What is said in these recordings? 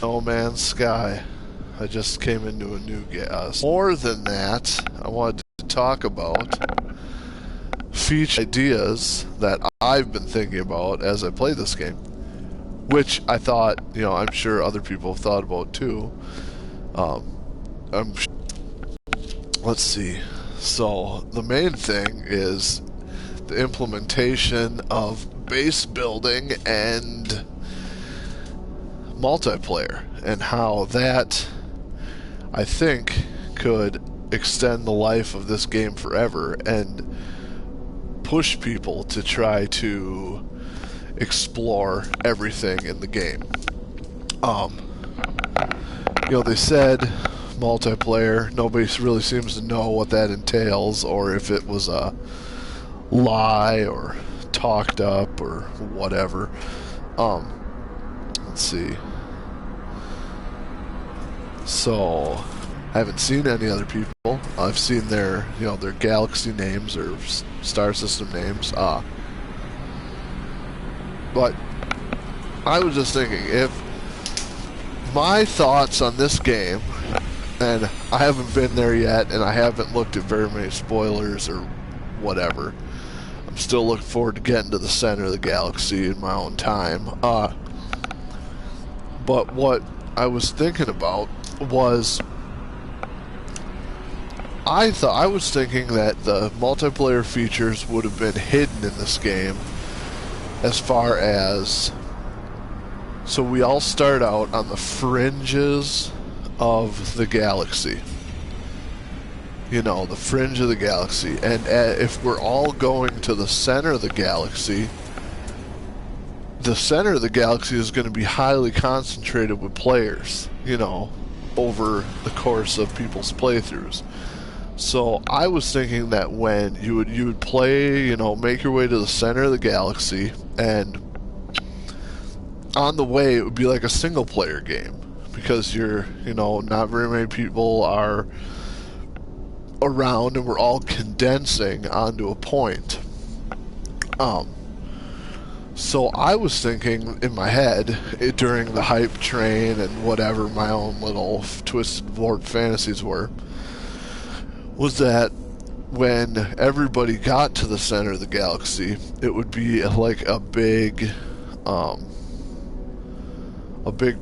No Man's Sky. I just came into a new gas. More than that, I wanted to talk about feature ideas that I've been thinking about as I play this game, which I thought, I'm sure other people have thought about too. Let's see. So the main thing is the implementation of base building and multiplayer, and how that, I think, could extend the life of this game forever and push people to try to explore everything in the game. They said multiplayer. Nobody really seems to know what that entails, or if it was a lie or talked up or whatever. Let's see. So, I haven't seen any other people. I've seen their galaxy names or star system names. But I was just thinking, if my thoughts on this game, and I haven't been there yet, and I haven't looked at very many spoilers or whatever. I'm still looking forward to getting to the center of the galaxy in my own time. But what I was thinking about was, I was thinking that the multiplayer features would have been hidden in this game, as far as, so we all start out on the fringes of the galaxy. The fringe of the galaxy. And if we're all going to the center of the galaxy is going to be highly concentrated with players, over the course of people's playthroughs. So I was thinking that when you would play, make your way to the center of the galaxy, and on the way it would be like a single player game, because not very many people are around and we're all condensing onto a point. So I was thinking in my head, during the hype train and whatever my own little twisted warped fantasies were, was that when everybody got to the center of the galaxy, it would be like a big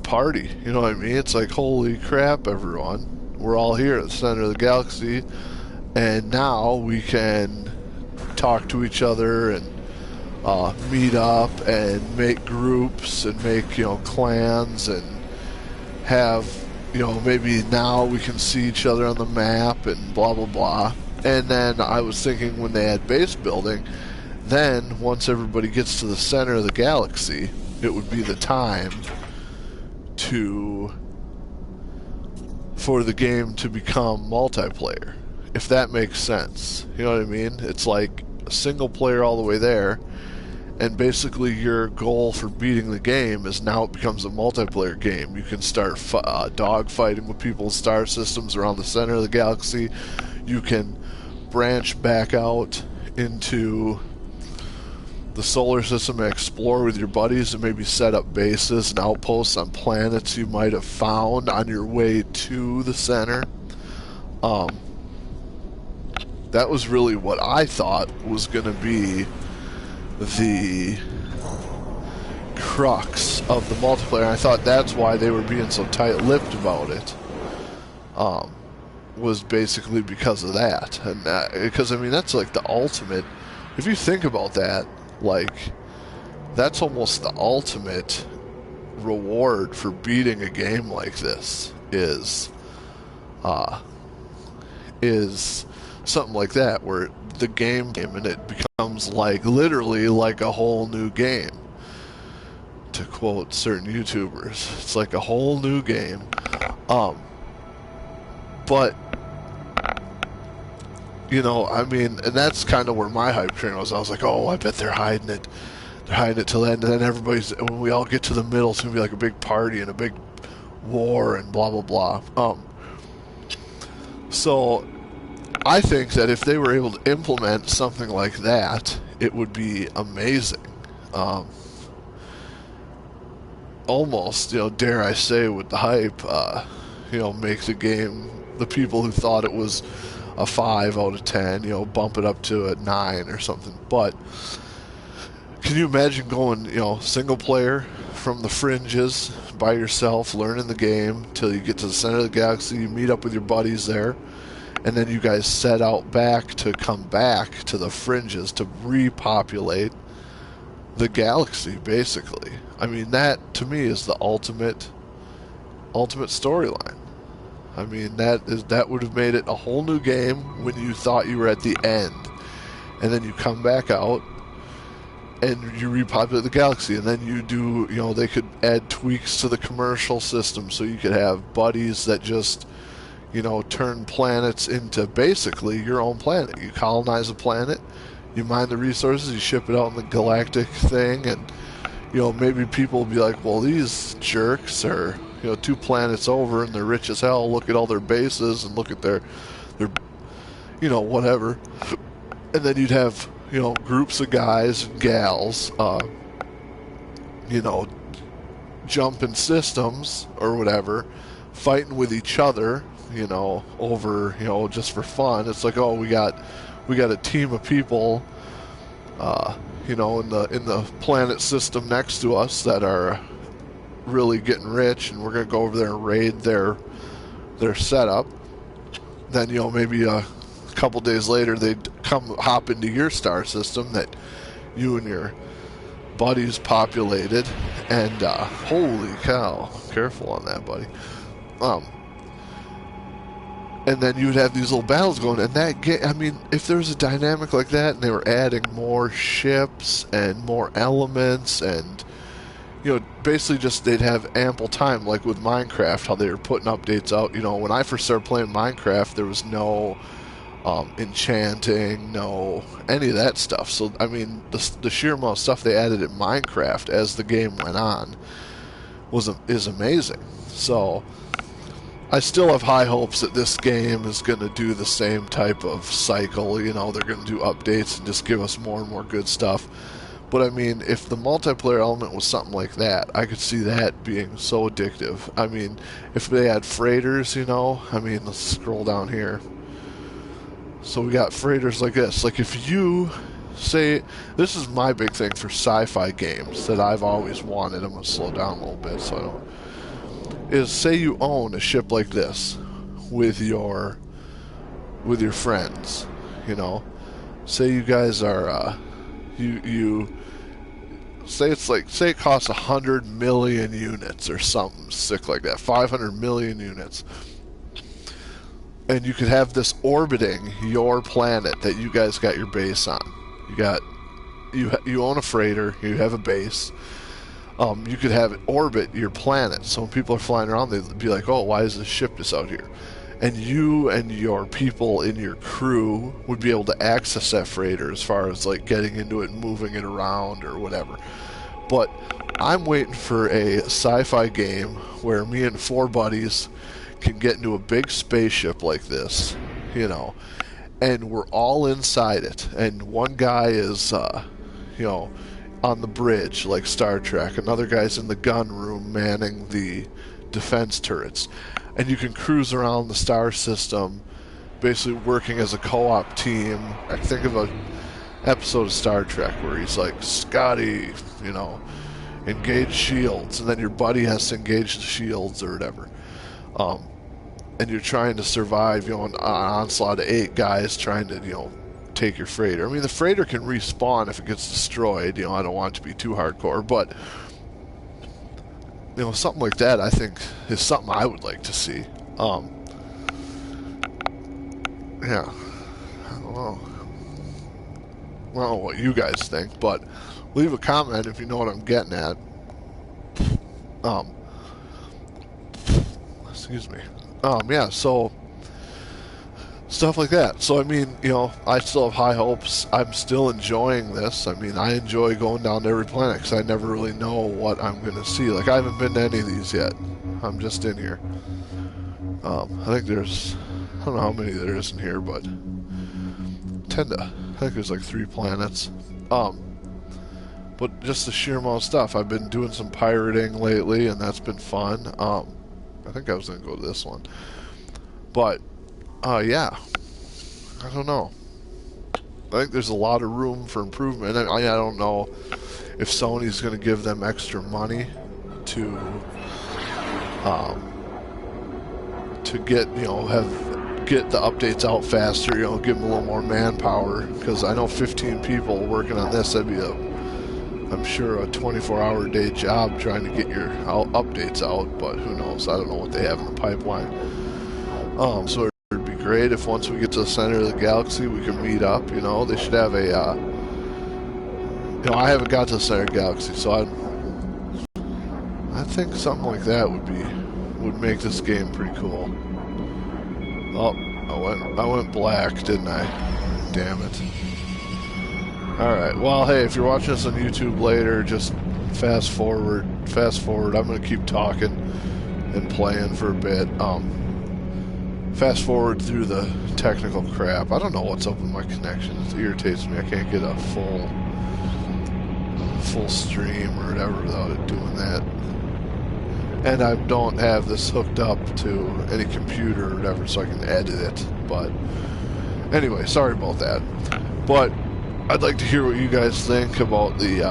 party. You know what I mean? It's like, holy crap, everyone. We're all here at the center of the galaxy, and now we can talk to each other and meet up and make groups and make clans, and have maybe now we can see each other on the map and blah blah blah. And then I was thinking, when they had base building, then once everybody gets to the center of the galaxy, it would be the time for the game to become multiplayer, if that makes sense. You know what I mean? It's like a single player all the way there, and basically your goal for beating the game is now it becomes a multiplayer game. You can start dogfighting with people's star systems around the center of the galaxy. You can branch back out into the solar system and explore with your buddies, and maybe set up bases and outposts on planets you might have found on your way to the center. That was really what I thought was going to be the crux of the multiplayer. I thought that's why they were being so tight-lipped about it, was basically because of that. And because, that's like the ultimate, if you think about that, like, that's almost the ultimate reward for beating a game like this, is something like that, where the game and it becomes like literally like a whole new game. To quote certain YouTubers, it's like a whole new game. But and that's kind of where my hype train was. I was like, oh, I bet they're hiding it. They're hiding it till then, and then when we all get to the middle, it's gonna be like a big party and a big war and blah blah blah. So I think that if they were able to implement something like that, it would be amazing. almost, dare I say, with the hype, make the game, the people who thought it was a 5 out of 10, bump it up to a 9 or something. But can you imagine going, single player from the fringes by yourself, learning the game till you get to the center of the galaxy, you meet up with your buddies there, and then you guys set out back to come back to the fringes to repopulate the galaxy, basically. I mean, that to me is the ultimate storyline. I mean, that would have made it a whole new game when you thought you were at the end, and then you come back out and you repopulate the galaxy, and then you do, they could add tweaks to the commercial system so you could have buddies that just, turn planets into basically your own planet. You colonize a planet, you mine the resources, you ship it out in the galactic thing, and maybe people will be like, well, these jerks are 2 planets over and they're rich as hell, look at all their bases and look at their whatever. And then you'd have groups of guys and gals jumping systems or whatever, fighting with each other, over, just for fun. It's like, oh, we got a team of people in the planet system next to us that are really getting rich, and we're going to go over there and raid their setup. Then maybe a couple days later they'd come hop into your star system that you and your buddies populated, and holy cow, careful on that, buddy. And then you'd have these little battles going, and I mean, if there was a dynamic like that, and they were adding more ships and more elements, and basically just they'd have ample time, like with Minecraft, how they were putting updates out. When I first started playing Minecraft, there was no enchanting, no any of that stuff. So I mean, the sheer amount of stuff they added in Minecraft as the game went on is amazing. So I still have high hopes that this game is going to do the same type of cycle. They're going to do updates and just give us more and more good stuff. But I mean, if the multiplayer element was something like that, I could see that being so addictive. I mean, if they had freighters, I mean, let's scroll down here. So we got freighters like this. Like if you say, this is my big thing for sci-fi games that I've always wanted. I'm going to slow down a little bit so I don't. Is say you own a ship like this with your friends, Say you guys are, you say it costs 100 million units or something sick like that, 500 million units. And you could have this orbiting your planet that you guys got your base on. You own a freighter, you have a base. You could have it orbit your planet. So when people are flying around, they'd be like, oh, why is this ship just out here? And you and your people in your crew would be able to access that freighter as far as like getting into it and moving it around or whatever. But I'm waiting for a sci-fi game where me and 4 buddies can get into a big spaceship like this, and we're all inside it. And one guy is, on the bridge like Star Trek. Another guy's in the gun room manning the defense turrets. And you can cruise around the star system basically working as a co-op team. I think of an episode of Star Trek where he's like, Scotty, engage shields, and then your buddy has to engage the shields or whatever. And you're trying to survive, an onslaught of 8 guys trying to, take your freighter. I mean, the freighter can respawn if it gets destroyed. I don't want it to be too hardcore, but something like that I think is something I would like to see. Yeah, I don't know. I don't know what you guys think, but leave a comment if you know what I'm getting at. Excuse me. Yeah, so stuff like that. So I mean, I still have high hopes. I'm still enjoying this. I mean, I enjoy going down to every planet because I never really know what I'm going to see. Like, I haven't been to any of these yet. I'm just in here. I think there's, I don't know how many there is in here, but I think there's like 3 planets. But just the sheer amount of stuff. I've been doing some pirating lately, and that's been fun. I think I was going to go to this one. But, yeah. I don't know. I think there's a lot of room for improvement. I don't know if Sony's going to give them extra money to get, get the updates out faster, give them a little more manpower, because I know 15 people working on this, that'd be I'm sure a 24-hour day job trying to get your updates out, but who knows? I don't know what they have in the pipeline. So it'd be great if once we get to the center of the galaxy, we can meet up. They should have a. I haven't got to the center of the galaxy, so I think something like that would make this game pretty cool. Oh, I went black, didn't I? Damn it. Alright, well, hey, if you're watching this on YouTube later, just fast forward. I'm going to keep talking and playing for a bit. Fast forward through the technical crap. I don't know what's up with my connection. It irritates me. I can't get a full stream or whatever without it doing that. And I don't have this hooked up to any computer or whatever, so I can edit it. But anyway, sorry about that. But I'd like to hear what you guys think about the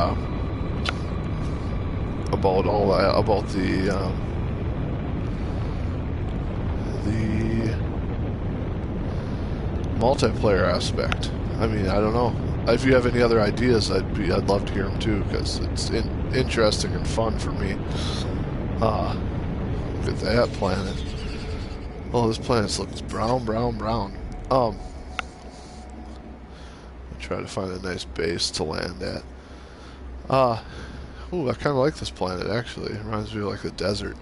multiplayer aspect. I mean, I don't know. If you have any other ideas, I'd love to hear them too, because it's interesting and fun for me. Look at that planet. Oh, this planet looks brown. Try to find a nice base to land at. Ooh, I kind of like this planet, actually. It reminds me of like the desert.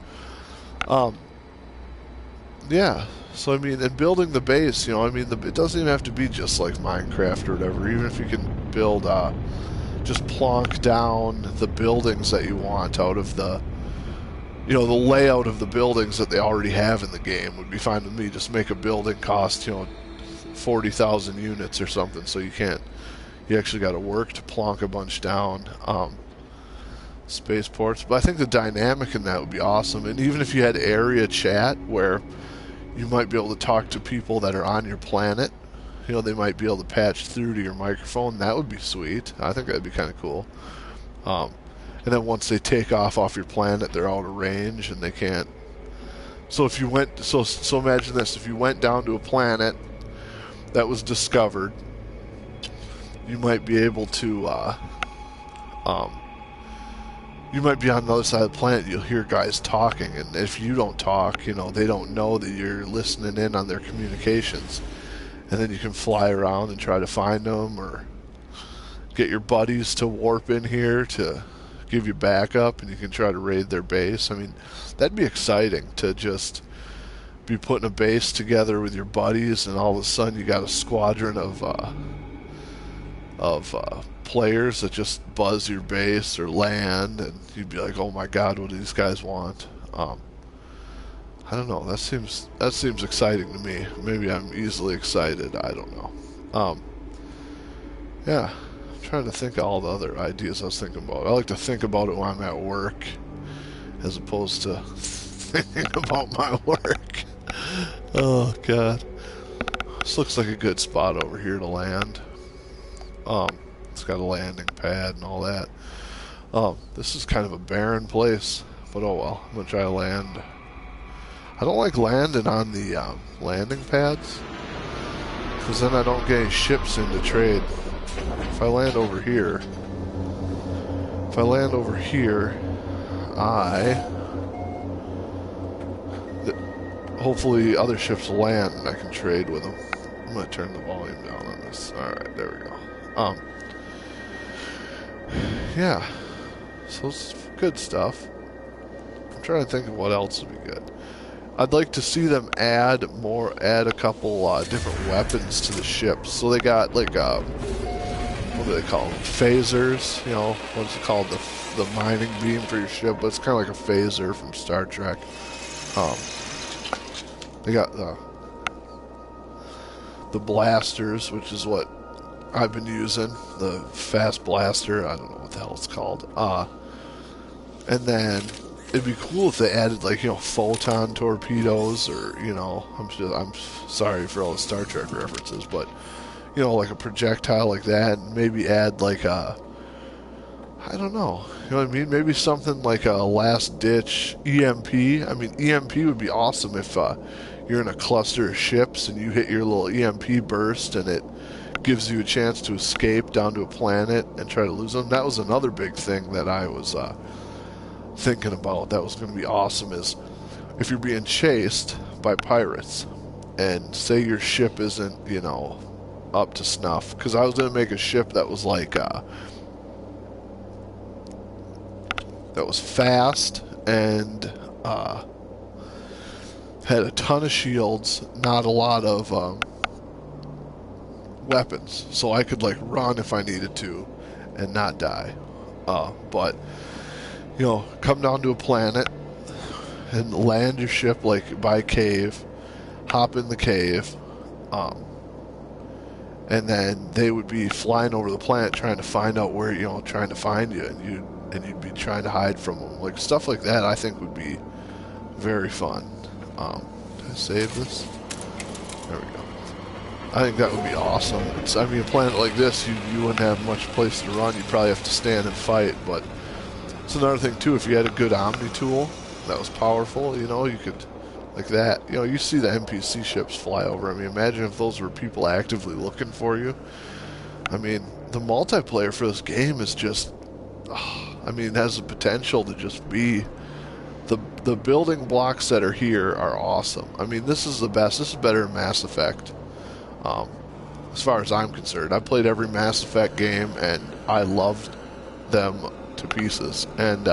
Yeah, so I mean, and building the base, it doesn't even have to be just like Minecraft or whatever. Even if you can build, just plonk down the buildings that you want out of the, the layout of the buildings that they already have in the game would be fine with me. Just make a building cost, 40,000 units or something, so you actually got to work to plonk a bunch down. Spaceports, but I think the dynamic in that would be awesome. And even if you had area chat where you might be able to talk to people that are on your planet, they might be able to patch through to your microphone. That would be sweet. I think that'd be kind of cool. And then once they take off your planet, they're out of range and they can't. So if you went, so imagine this: if you went down to a planet that was discovered, you might be able to, you might be on the other side of the planet, you'll hear guys talking, and if you don't talk, they don't know that you're listening in on their communications. And then you can fly around and try to find them, or get your buddies to warp in here to give you backup, and you can try to raid their base. I mean, that'd be exciting to just be putting a base together with your buddies, and all of a sudden you got a squadron of players that just buzz your base or land, and you'd be like, oh my god, what do these guys want? I don't know, that seems exciting to me. Maybe I'm easily excited, I don't know. Yeah, I'm trying to think of all the other ideas I was thinking about. I like to think about it when I'm at work as opposed to thinking about my work. Oh god, this looks like a good spot over here to land. It's got a landing pad and all that. This is kind of a barren place, but oh well. I'm gonna try to land. I don't like landing on the landing pads, because then I don't get any ships in to trade. If I land over here, hopefully other ships land and I can trade with them. I'm gonna turn the volume down on this. Alright, there we go. Yeah, so it's good stuff. I'm trying to think of what else would be good. I'd like to see them add a couple different weapons to the ships. So they got like what do they call them? Phasers. What's it called? The mining beam for your ship, but it's kind of like a phaser from Star Trek. They got the blasters, which is what I've been using, the fast blaster. I don't know what the hell it's called. And then it'd be cool if they added, like, you know, photon torpedoes, or, you know, I'm sorry for all the Star Trek references, but, you know, like a projectile like that, and maybe add like a, I don't know, you know what I mean? Maybe something like a last ditch EMP. I mean, EMP would be awesome if you're in a cluster of ships and you hit your little EMP burst and it gives you a chance to escape down to a planet and try to lose them. That was another big thing that I was thinking about that was going to be awesome, is if you're being chased by pirates and say your ship isn't, you know, up to snuff, because I was going to make a ship that was like that was fast and had a ton of shields, not a lot of weapons, so I could like run if I needed to and not die. But you know, come down to a planet and land your ship like by a cave, hop in the cave, and then they would be flying over the planet trying to find out where, you know, trying to find you, and you'd be trying to hide from them. Like stuff like that, I think would be very fun. Did I save this? There we go. I think that would be awesome. I mean, a planet like this, you wouldn't have much place to run. You'd probably have to stand and fight, but it's another thing too, if you had a good Omni tool that was powerful, you know, you could, like that, you know, you see the NPC ships fly over. I mean, imagine if those were people actively looking for you. I mean, the multiplayer for this game is just, I mean, it has the potential to just be, the building blocks that are here are awesome. I mean, this is the best. This is better than Mass Effect, as far as I'm concerned. I played every Mass Effect game, and I loved them to pieces, and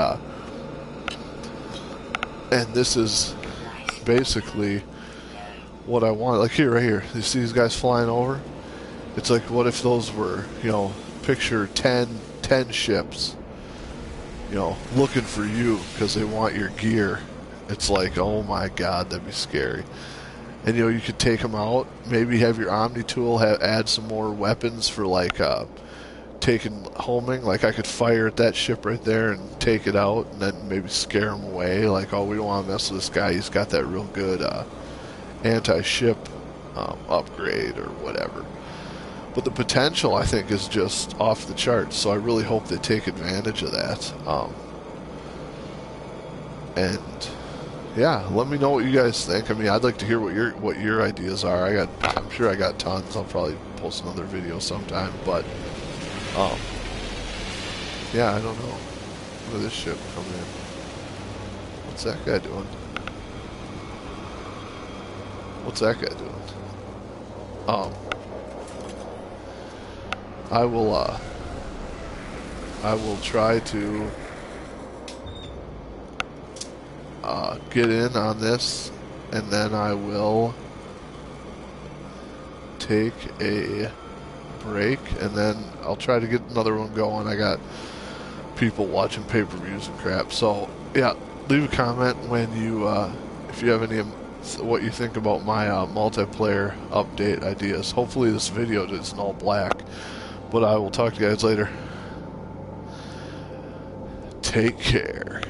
this is basically what I want. Like here, right here, you see these guys flying over? It's like, what if those were, you know, picture 10 ships, you know, looking for you because they want your gear. It's like, oh my god, that'd be scary. And you know, you could take them out, maybe have your Omni tool add some more weapons for like taking homing. Like I could fire at that ship right there and take it out, and then maybe scare them away. Like, oh, we don't want to mess with this guy. He's got that real good anti-ship upgrade or whatever. But the potential, I think, is just off the charts. So I really hope they take advantage of that. And yeah, let me know what you guys think. I mean, I'd like to hear what your ideas are. I'm sure I got tons. I'll probably post another video sometime. But yeah, I don't know. Look at this ship come in. What's that guy doing? What's that guy doing? I will try to get in on this, and then I will take a break, and then I'll try to get another one going. I got people watching pay-per-views and crap, so yeah, leave a comment when you if you have any what you think about my multiplayer update ideas. Hopefully this video is in all black, but I will talk to you guys later. Take care.